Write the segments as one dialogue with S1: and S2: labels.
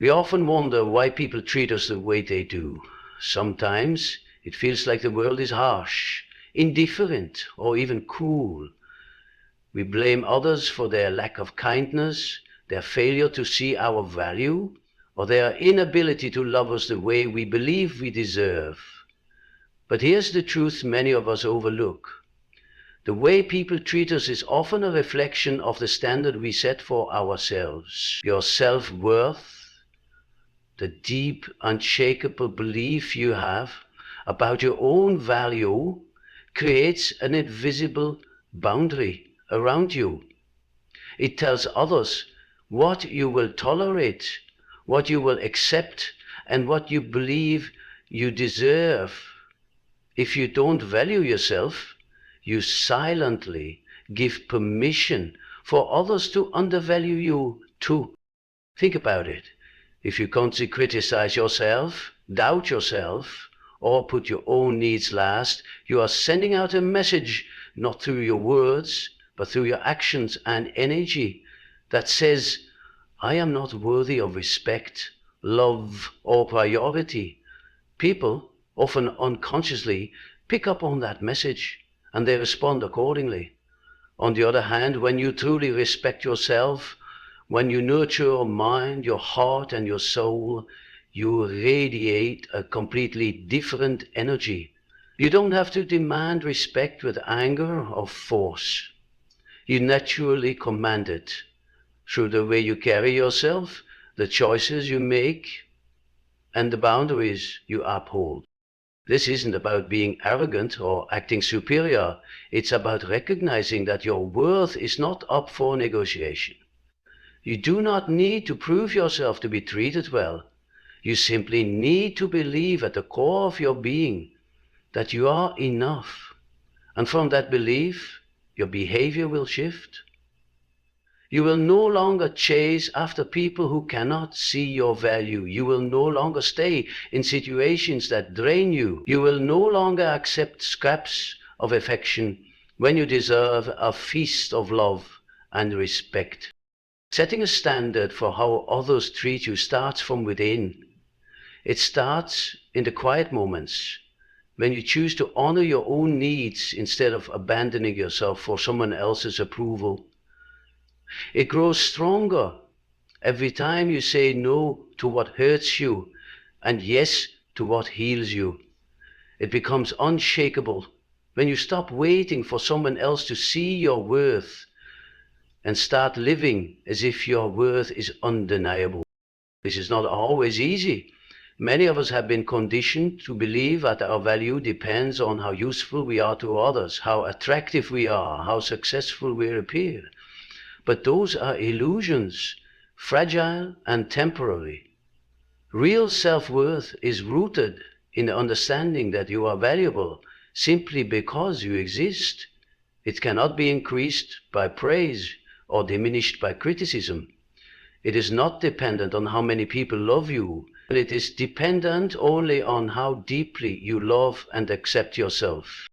S1: We often wonder why people treat us the way they do. Sometimes it feels like the world is harsh, indifferent, or even cruel. We blame others for their lack of kindness, their failure to see our value, or their inability to love us the way we believe we deserve. But here's the truth many of us overlook. The way people treat us is often a reflection of the standard we set for ourselves. Your self-worth, the deep, unshakable belief you have about your own value, creates an invisible boundary around you. It tells others what you will tolerate, what you will accept, and what you believe you deserve. If you don't value yourself, you silently give permission for others to undervalue you too. Think about it. If you constantly criticize yourself, doubt yourself, or put your own needs last, you are sending out a message, not through your words, but through your actions and energy, that says, I am not worthy of respect, love, or priority. People, often unconsciously, pick up on that message, and they respond accordingly. On the other hand, when you truly respect yourself, when you nurture your mind, your heart, and your soul, you radiate a completely different energy. You don't have to demand respect with anger or force. You naturally command it through the way you carry yourself, the choices you make, and the boundaries you uphold. This isn't about being arrogant or acting superior. It's about recognizing that your worth is not up for negotiation. You do not need to prove yourself to be treated well. You simply need to believe at the core of your being that you are enough. And from that belief, your behavior will shift. You will no longer chase after people who cannot see your value. You will no longer stay in situations that drain you. You will no longer accept scraps of affection when you deserve a feast of love and respect. Setting a standard for how others treat you starts from within. It starts in the quiet moments, when you choose to honor your own needs instead of abandoning yourself for someone else's approval. It grows stronger every time you say no to what hurts you and yes to what heals you. It becomes unshakable when you stop waiting for someone else to see your worth and start living as if your worth is undeniable. This is not always easy. Many of us have been conditioned to believe that our value depends on how useful we are to others, how attractive we are, how successful we appear. But those are illusions, fragile and temporary. Real self-worth is rooted in the understanding that you are valuable simply because you exist. It cannot be increased by praise or diminished by criticism. It is not dependent on how many people love you, but it is dependent only on how deeply you love and accept yourself.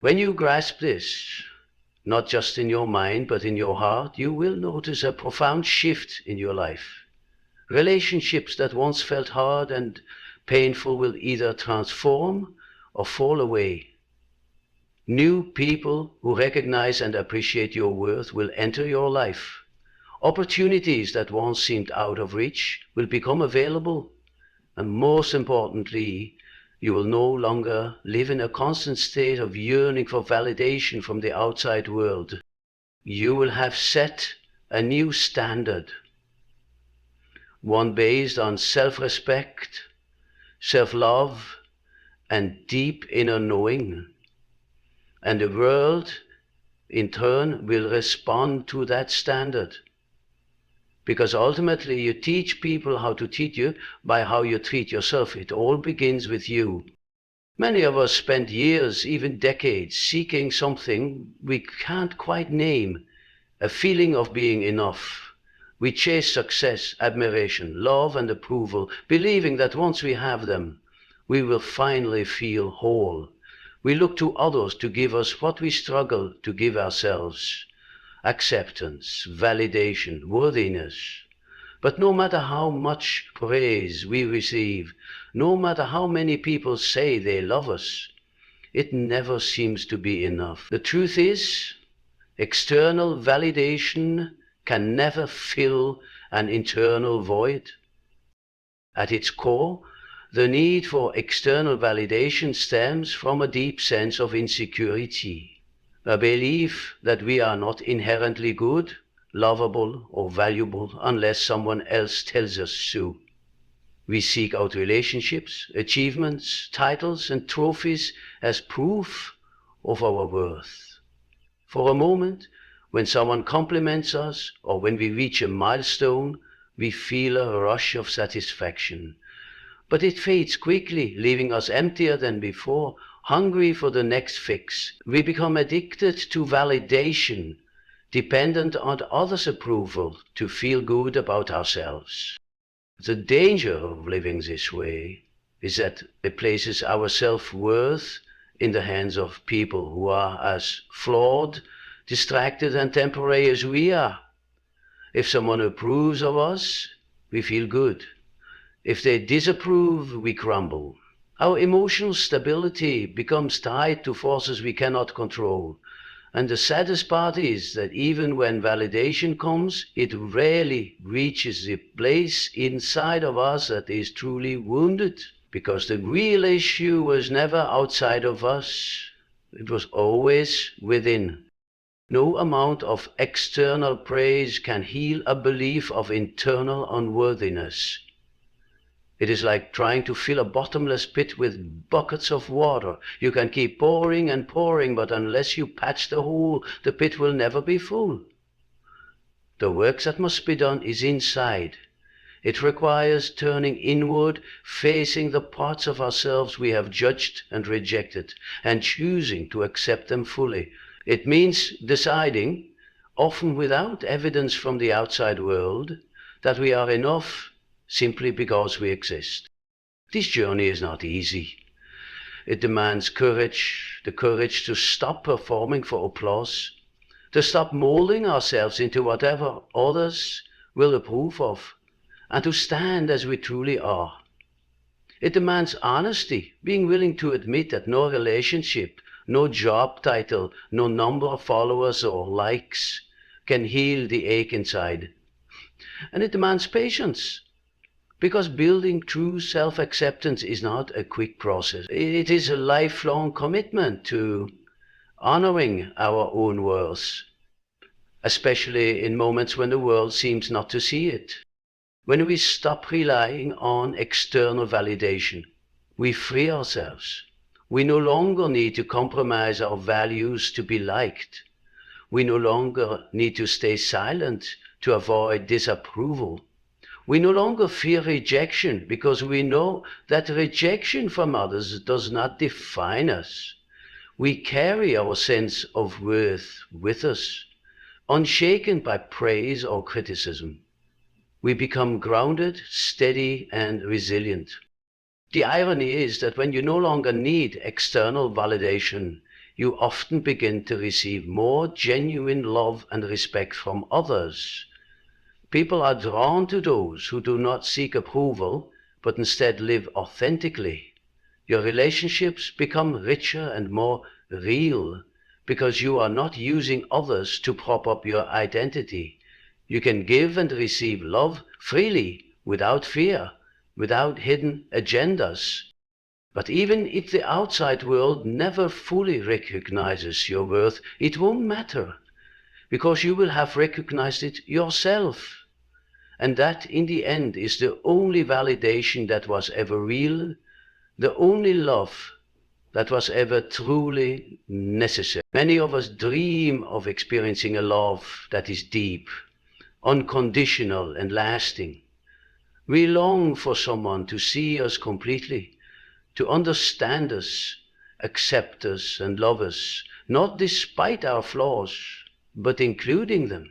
S1: When you grasp this, not just in your mind but in your heart, you will notice a profound shift in your life. Relationships that once felt hard and painful will either transform or fall away. New people who recognize and appreciate your worth will enter your life. Opportunities that once seemed out of reach will become available. And most importantly, you will no longer live in a constant state of yearning for validation from the outside world. You will have set a new standard, one based on self-respect, self-love, and deep inner knowing. And the world, in turn, will respond to that standard. Because ultimately you teach people how to treat you by how you treat yourself. It all begins with you. Many of us spend years, even decades, seeking something we can't quite name, a feeling of being enough. We chase success, admiration, love and approval, believing that once we have them, we will finally feel whole. We look to others to give us what we struggle to give ourselves: acceptance, validation, worthiness. But no matter how much praise we receive, no matter how many people say they love us, it never seems to be enough. The truth is, external validation can never fill an internal void. At its core, the need for external validation stems from a deep sense of insecurity, a belief that we are not inherently good, lovable, or valuable unless someone else tells us so. We seek out relationships, achievements, titles, and trophies as proof of our worth. For a moment, when someone compliments us or when we reach a milestone, we feel a rush of satisfaction. But it fades quickly, leaving us emptier than before, hungry for the next fix. We become addicted to validation, dependent on others' approval to feel good about ourselves. The danger of living this way is that it places our self-worth in the hands of people who are as flawed, distracted, and temporary as we are. If someone approves of us, we feel good. If they disapprove, we crumble. Our emotional stability becomes tied to forces we cannot control. And the saddest part is that even when validation comes, it rarely reaches the place inside of us that is truly wounded. Because the real issue was never outside of us, it was always within. No amount of external praise can heal a belief of internal unworthiness. It is like trying to fill a bottomless pit with buckets of water. You can keep pouring and pouring, but unless you patch the hole, the pit will never be full. The work that must be done is inside. It requires turning inward, facing the parts of ourselves we have judged and rejected, and choosing to accept them fully. It means deciding, often without evidence from the outside world, that we are enough simply because we exist. This journey is not easy. It demands courage, the courage to stop performing for applause, to stop molding ourselves into whatever others will approve of, and to stand as we truly are. It demands honesty, being willing to admit that no relationship, no job title, no number of followers or likes can heal the ache inside. And it demands patience, because building true self-acceptance is not a quick process. It is a lifelong commitment to honoring our own worth, especially in moments when the world seems not to see it. When we stop relying on external validation, we free ourselves. We no longer need to compromise our values to be liked. We no longer need to stay silent to avoid disapproval. We no longer fear rejection because we know that rejection from others does not define us. We carry our sense of worth with us, unshaken by praise or criticism. We become grounded, steady, and resilient. The irony is that when you no longer need external validation, you often begin to receive more genuine love and respect from others. People are drawn to those who do not seek approval, but instead live authentically. Your relationships become richer and more real because you are not using others to prop up your identity. You can give and receive love freely, without fear, without hidden agendas. But even if the outside world never fully recognizes your worth, it won't matter, because you will have recognized it yourself. And that, in the end, is the only validation that was ever real, the only love that was ever truly necessary. Many of us dream of experiencing a love that is deep, unconditional, and lasting. We long for someone to see us completely, to understand us, accept us, and love us, not despite our flaws, but including them.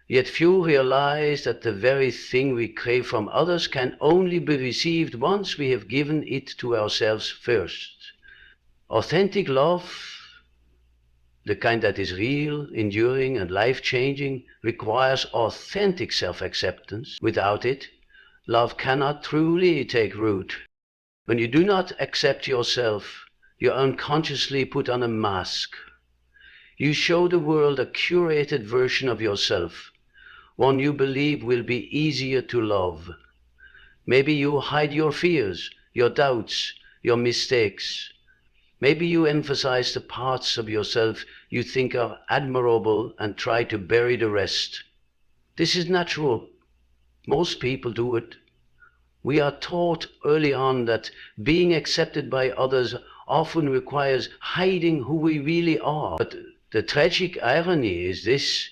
S1: Yet few realize that the very thing we crave from others can only be received once we have given it to ourselves first. Authentic love the kind that is real, enduring, and life-changing, requires authentic self-acceptance. Without it, love cannot truly take root. When you do not accept yourself, you unconsciously put on a mask. You show the world a curated version of yourself, one you believe will be easier to love. Maybe you hide your fears, your doubts, your mistakes. Maybe you emphasize the parts of yourself you think are admirable and try to bury the rest. This is natural. Most people do it. We are taught early on that being accepted by others often requires hiding who we really are. But the tragic irony is this: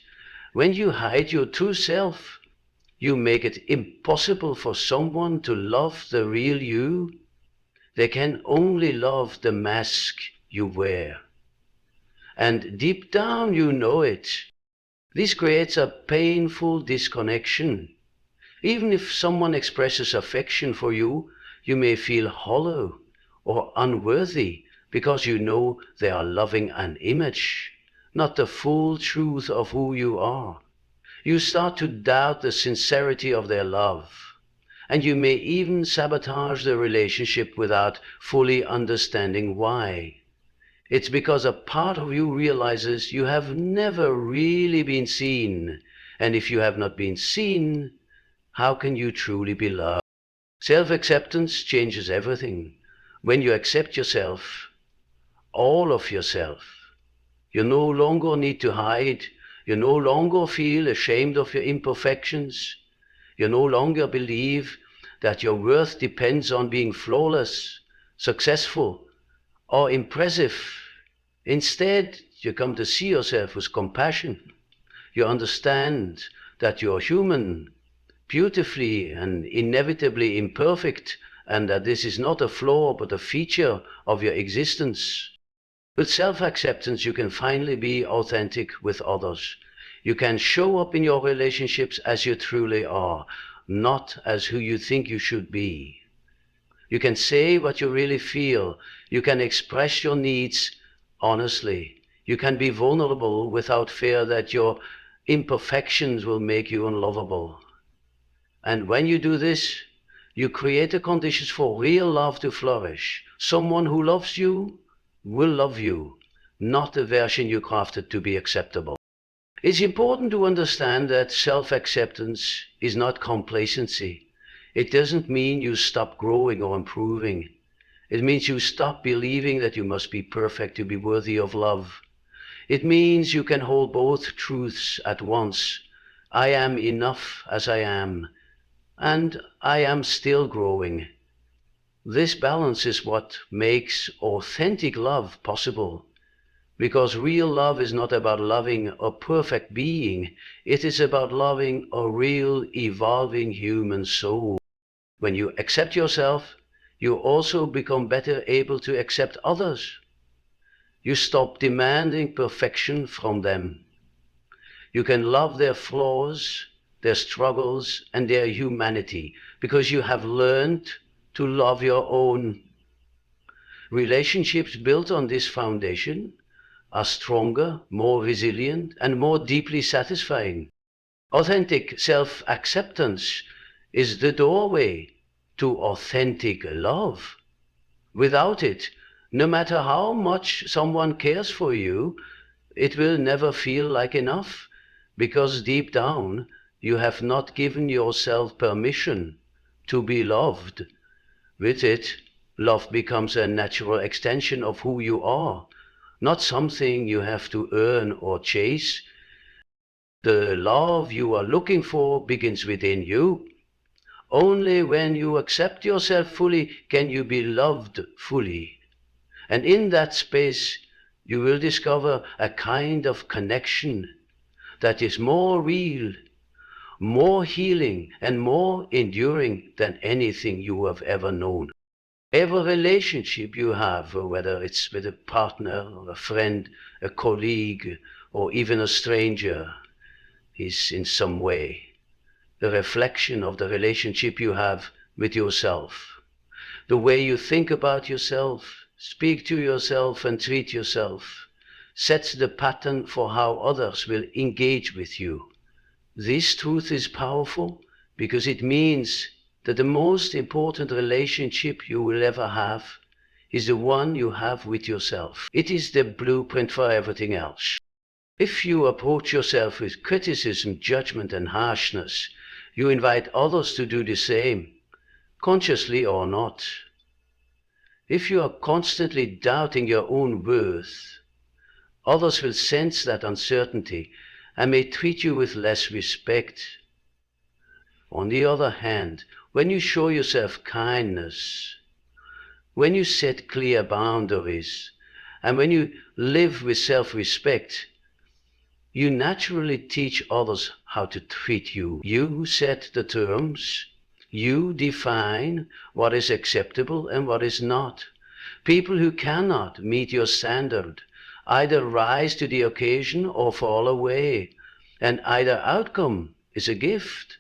S1: when you hide your true self, you make it impossible for someone to love the real you. They can only love the mask you wear. And deep down you know it. This creates a painful disconnection. Even if someone expresses affection for you, you may feel hollow or unworthy because you know they are loving an image, not the full truth of who you are. You start to doubt the sincerity of their love, and you may even sabotage the relationship without fully understanding why. It's because a part of you realizes you have never really been seen, and if you have not been seen, how can you truly be loved? Self-acceptance changes everything. When you accept yourself, all of yourself, you no longer need to hide. You no longer feel ashamed of your imperfections. You no longer believe that your worth depends on being flawless, successful, or impressive. Instead, you come to see yourself with compassion. You understand that you're human, beautifully and inevitably imperfect, and that this is not a flaw but a feature of your existence. With self-acceptance, you can finally be authentic with others. You can show up in your relationships as you truly are, not as who you think you should be. You can say what you really feel. You can express your needs honestly. You can be vulnerable without fear that your imperfections will make you unlovable. And when you do this, you create the conditions for real love to flourish. Someone who loves you will love you, not the version you crafted to be acceptable. It's important to understand that self-acceptance is not complacency. It doesn't mean you stop growing or improving. It means you stop believing that you must be perfect to be worthy of love. It means you can hold both truths at once. I am enough as I am, and I am still growing. This balance is what makes authentic love possible. Because real love is not about loving a perfect being, it is about loving a real, evolving human soul. When you accept yourself, you also become better able to accept others. You stop demanding perfection from them. You can love their flaws, their struggles, and their humanity, because you have learned to love your own. Relationships built on this foundation are stronger, more resilient, and more deeply satisfying. Authentic self-acceptance is the doorway to authentic love. Without it, no matter how much someone cares for you, it will never feel like enough, because deep down, you have not given yourself permission to be loved. With it, love becomes a natural extension of who you are, not something you have to earn or chase. The love you are looking for begins within you. Only when you accept yourself fully can you be loved fully. And in that space, you will discover a kind of connection that is more real, more healing, and more enduring than anything you have ever known. Every relationship you have, whether it's with a partner, or a friend, a colleague, or even a stranger, is in some way the reflection of the relationship you have with yourself. The way you think about yourself, speak to yourself, and treat yourself sets the pattern for how others will engage with you. This truth is powerful because it means that the most important relationship you will ever have is the one you have with yourself. It is the blueprint for everything else. If you approach yourself with criticism, judgment, and harshness, you invite others to do the same, consciously or not. If you are constantly doubting your own worth, others will sense that uncertainty and may treat you with less respect. On the other hand, when you show yourself kindness, when you set clear boundaries, and when you live with self-respect, you naturally teach others how to treat you. You set the terms. You define what is acceptable and what is not. People who cannot meet your standard either rise to the occasion or fall away, and either outcome is a gift.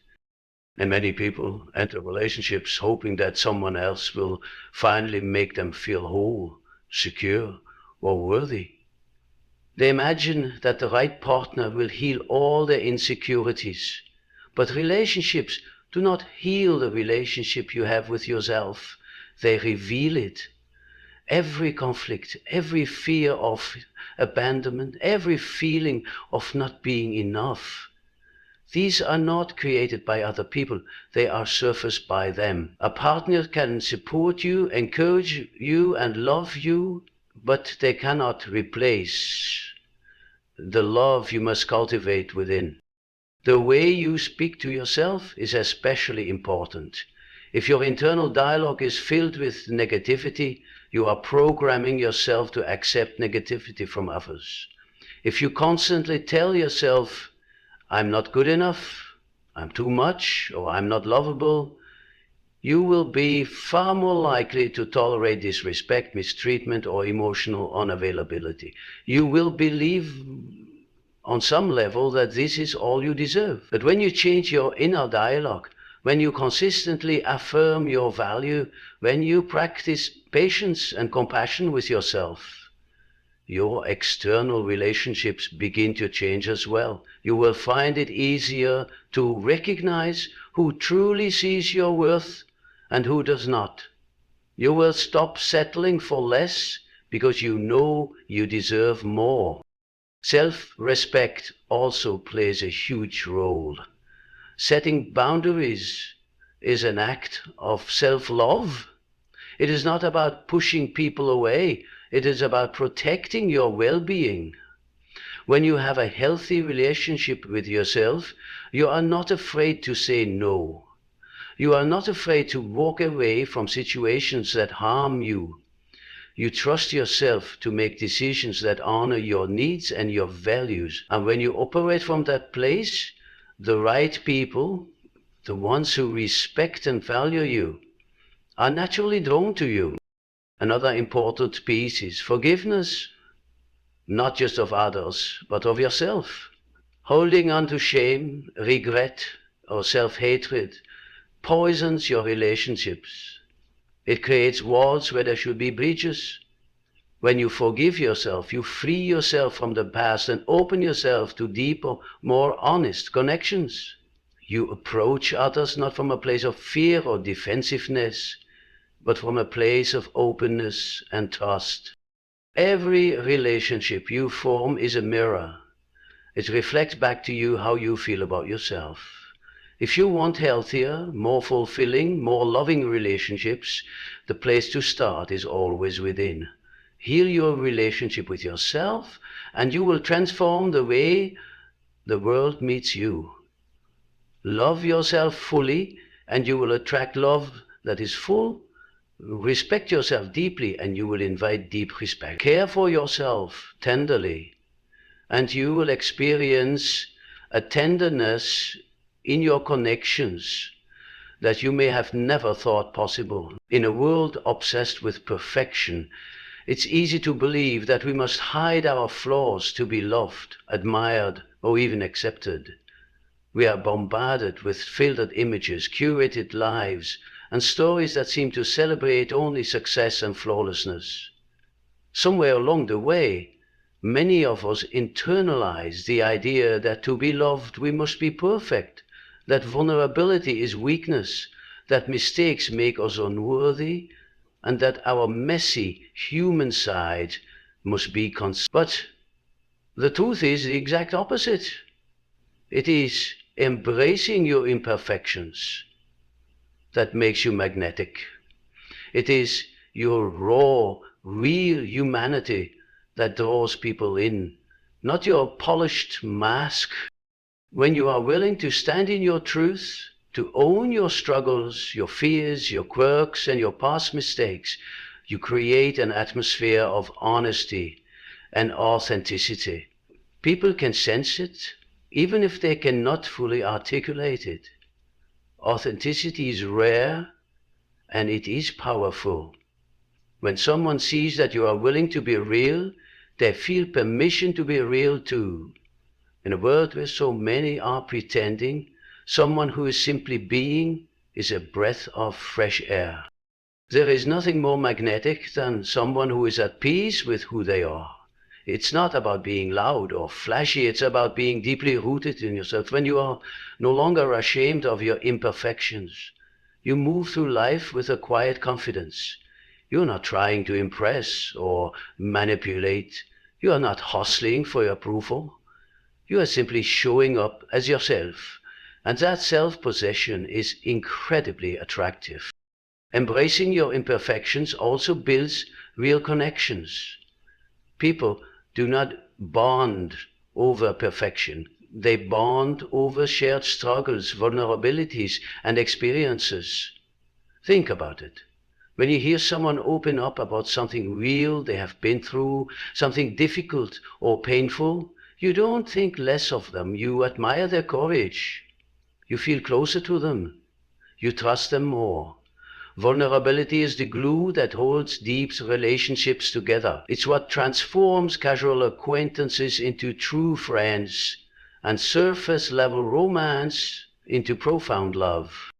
S1: And many people enter relationships hoping that someone else will finally make them feel whole, secure, or worthy. They imagine that the right partner will heal all their insecurities, but relationships do not heal the relationship you have with yourself. They reveal it. Every conflict, every fear of abandonment, every feeling of not being enough, these are not created by other people, they are surfaced by them. A partner can support you, encourage you, and love you, but they cannot replace the love you must cultivate within. The way you speak to yourself is especially important. If your internal dialogue is filled with negativity, you are programming yourself to accept negativity from others. If you constantly tell yourself, I'm not good enough, I'm too much, or I'm not lovable, you will be far more likely to tolerate disrespect, mistreatment, or emotional unavailability. You will believe on some level that this is all you deserve. But when you change your inner dialogue, when you consistently affirm your value, when you practice patience and compassion with yourself, your external relationships begin to change as well. You will find it easier to recognize who truly sees your worth and who does not. You will stop settling for less because you know you deserve more. Self-respect also plays a huge role. Setting boundaries is an act of self-love. It is not about pushing people away. It is about protecting your well-being. When you have a healthy relationship with yourself, you are not afraid to say no. You are not afraid to walk away from situations that harm you. You trust yourself to make decisions that honor your needs and your values. And when you operate from that place, the right people, the ones who respect and value you, are naturally drawn to you. Another important piece is forgiveness, not just of others, but of yourself. Holding on to shame, regret, or self-hatred poisons your relationships. It creates walls where there should be breaches. When you forgive yourself, you free yourself from the past and open yourself to deeper, more honest connections. You approach others not from a place of fear or defensiveness, but from a place of openness and trust. Every relationship you form is a mirror. It reflects back to you how you feel about yourself. If you want healthier, more fulfilling, more loving relationships, the place to start is always within. Heal your relationship with yourself, and you will transform the way the world meets you. Love yourself fully, and you will attract love that is full. Respect yourself deeply, and you will invite deep respect. Care for yourself tenderly, and you will experience a tenderness in your connections that you may have never thought possible. In a world obsessed with perfection, it's easy to believe that we must hide our flaws to be loved, admired, or even accepted. We are bombarded with filtered images, curated lives, and stories that seem to celebrate only success and flawlessness. Somewhere along the way, Many of us internalize the idea that to be loved we must be perfect, that vulnerability is weakness, that mistakes make us unworthy, and that our messy human side must be But the truth is the exact opposite. It is embracing your imperfections that makes you magnetic. It is your raw, real humanity that draws people in, not your polished mask. When you are willing to stand in your truth, to own your struggles, your fears, your quirks, and your past mistakes, you create an atmosphere of honesty and authenticity. People can sense it, even if they cannot fully articulate it. Authenticity is rare and it is powerful. When someone sees that you are willing to be real, they feel permission to be real too. In a world where so many are pretending, someone who is simply being is a breath of fresh air. There is nothing more magnetic than someone who is at peace with who they are. It's not about being loud or flashy, it's about being deeply rooted in yourself. When you are no longer ashamed of your imperfections, you move through life with a quiet confidence. You're not trying to impress or manipulate. You are not hustling for approval. You are simply showing up as yourself, and that self-possession is incredibly attractive. Embracing your imperfections also builds real connections. People do not bond over perfection. They bond over shared struggles, vulnerabilities, and experiences. Think about it. When you hear someone open up about something real they have been through, something difficult or painful, you don't think less of them. You admire their courage. You feel closer to them. You trust them more. Vulnerability is the glue that holds deep relationships together. It's what transforms casual acquaintances into true friends and surface level romance into profound love.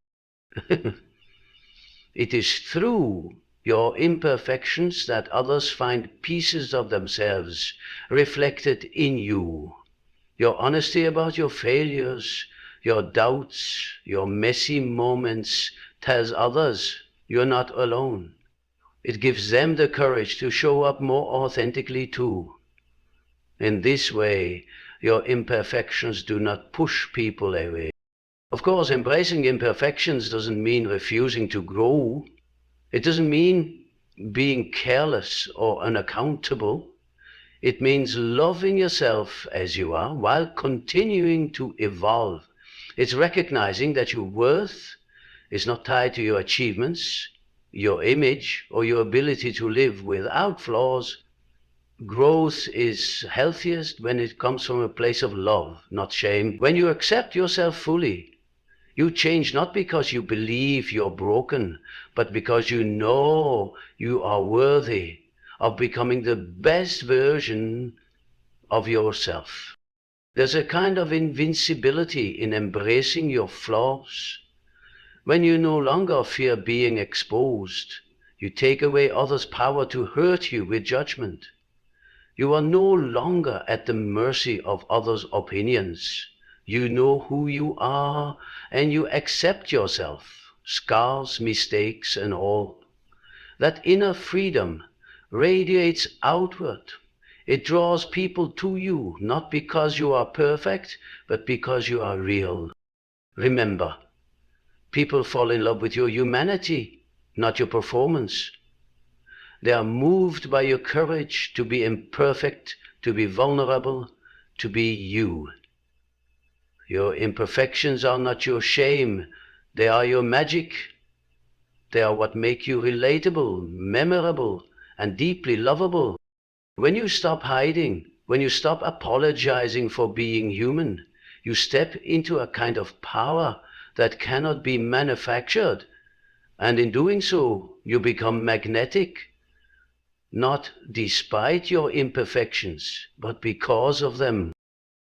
S1: It is through your imperfections that others find pieces of themselves reflected in you. Your honesty about your failures, your doubts, your messy moments tells others you're not alone. It gives them the courage to show up more authentically too. In this way, your imperfections do not push people away. Of course, embracing imperfections doesn't mean refusing to grow. It doesn't mean being careless or unaccountable. It means loving yourself as you are while continuing to evolve. It's recognizing that your worth is not tied to your achievements, your image, or your ability to live without flaws. Growth is healthiest when it comes from a place of love, not shame. When you accept yourself fully, you change not because you believe you're broken, but because you know you are worthy of becoming the best version of yourself. There's a kind of invincibility in embracing your flaws. When you no longer fear being exposed, you take away others' power to hurt you with judgment. You are no longer at the mercy of others' opinions. You know who you are, and you accept yourself, scars, mistakes, and all. That inner freedom radiates outward. It draws people to you, not because you are perfect, but because you are real. Remember, people fall in love with your humanity, not your performance. They are moved by your courage to be imperfect, to be vulnerable, to be you. Your imperfections are not your shame, they are your magic. They are what make you relatable, memorable, and deeply lovable. When you stop hiding, when you stop apologizing for being human, you step into a kind of power that cannot be manufactured. And in doing so, you become magnetic, not despite your imperfections, but because of them.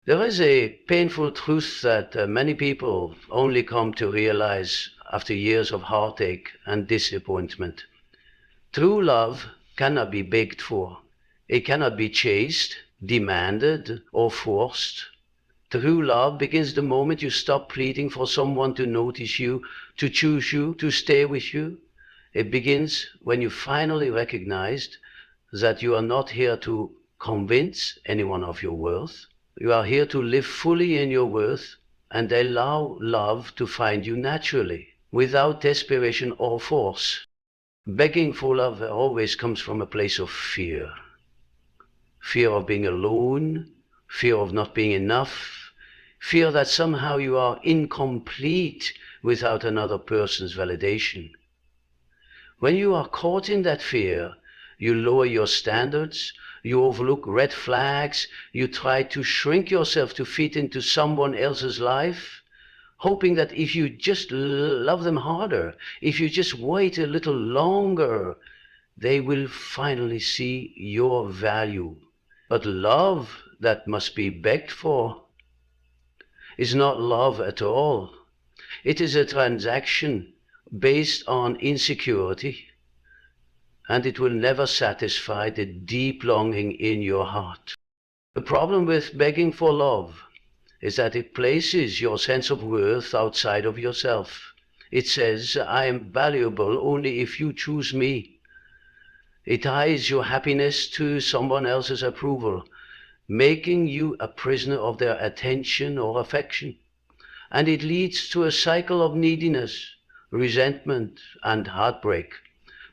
S1: There is a painful truth that many people only come to realize after years of heartache and disappointment. True love cannot be begged for. It cannot be chased, demanded, or forced. True love begins the moment you stop pleading for someone to notice you, to choose you, to stay with you. It begins when you finally recognized that you are not here to convince anyone of your worth. You are here to live fully in your worth and allow love to find you naturally, without desperation or force. Begging for love always comes from a place of fear. Fear of being alone, fear of not being enough, fear that somehow you are incomplete without another person's validation. When you are caught in that fear, you lower your standards, you overlook red flags, you try to shrink yourself to fit into someone else's life, hoping that if you just love them harder, if you just wait a little longer, they will finally see your value. But love that must be begged for is not love at all. It is a transaction based on insecurity, and it will never satisfy the deep longing in your heart. The problem with begging for love is that it places your sense of worth outside of yourself. It says, I am valuable only if you choose me. It ties your happiness to someone else's approval, making you a prisoner of their attention or affection. And it leads to a cycle of neediness, resentment, and heartbreak.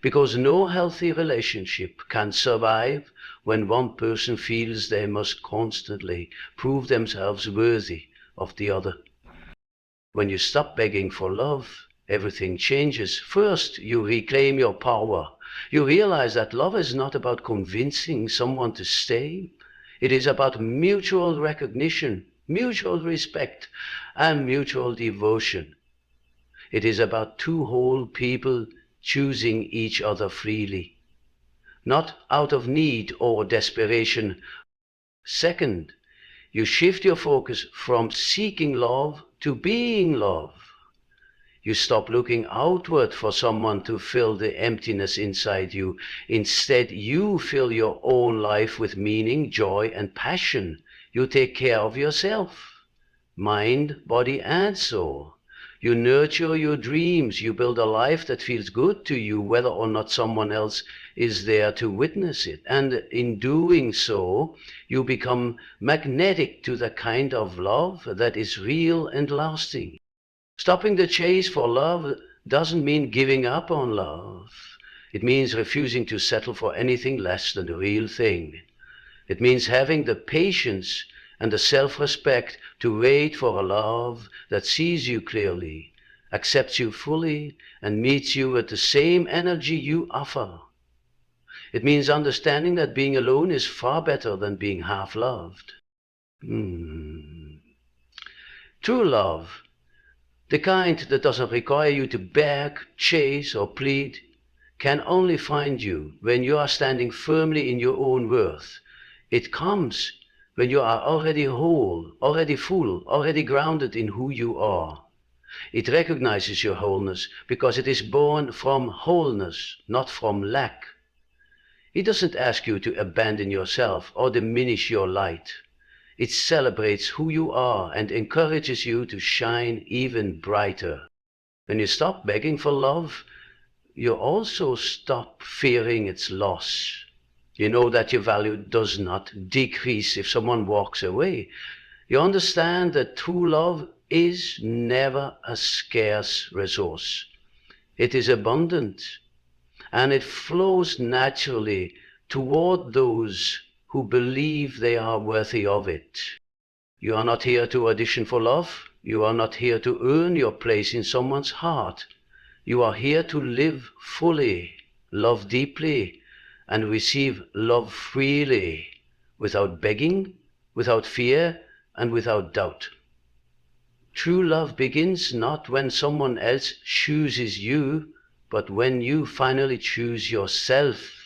S1: Because no healthy relationship can survive when one person feels they must constantly prove themselves worthy of the other. When you stop begging for love, everything changes. First, you reclaim your power. You realize that love is not about convincing someone to stay. It is about mutual recognition, mutual respect, and mutual devotion. It is about two whole people choosing each other freely, not out of need or desperation. Second, you shift your focus from seeking love to being love. You stop looking outward for someone to fill the emptiness inside you. Instead, you fill your own life with meaning, joy, and passion. You take care of yourself, mind, body, and soul. You nurture your dreams. You build a life that feels good to you, whether or not someone else is there to witness it. And in doing so, you become magnetic to the kind of love that is real and lasting. Stopping the chase for love doesn't mean giving up on love. It means refusing to settle for anything less than the real thing. It means having the patience and the self-respect to wait for a love that sees you clearly, accepts you fully, and meets you with the same energy you offer. It means understanding that being alone is far better than being half-loved. True love, the kind that doesn't require you to beg, chase, or plead, can only find you when you are standing firmly in your own worth. It comes when you are already whole, already full, already grounded in who you are. It recognizes your wholeness because it is born from wholeness, not from lack. It doesn't ask you to abandon yourself or diminish your light. It celebrates who you are and encourages you to shine even brighter. When you stop begging for love, you also stop fearing its loss. You know that your value does not decrease if someone walks away. You understand that true love is never a scarce resource. It is abundant, and it flows naturally toward those who believe they are worthy of it. You are not here to audition for love. You are not here to earn your place in someone's heart. You are here to live fully, love deeply, and receive love freely, without begging, without fear, and without doubt. True love begins not when someone else chooses you, but when you finally choose yourself.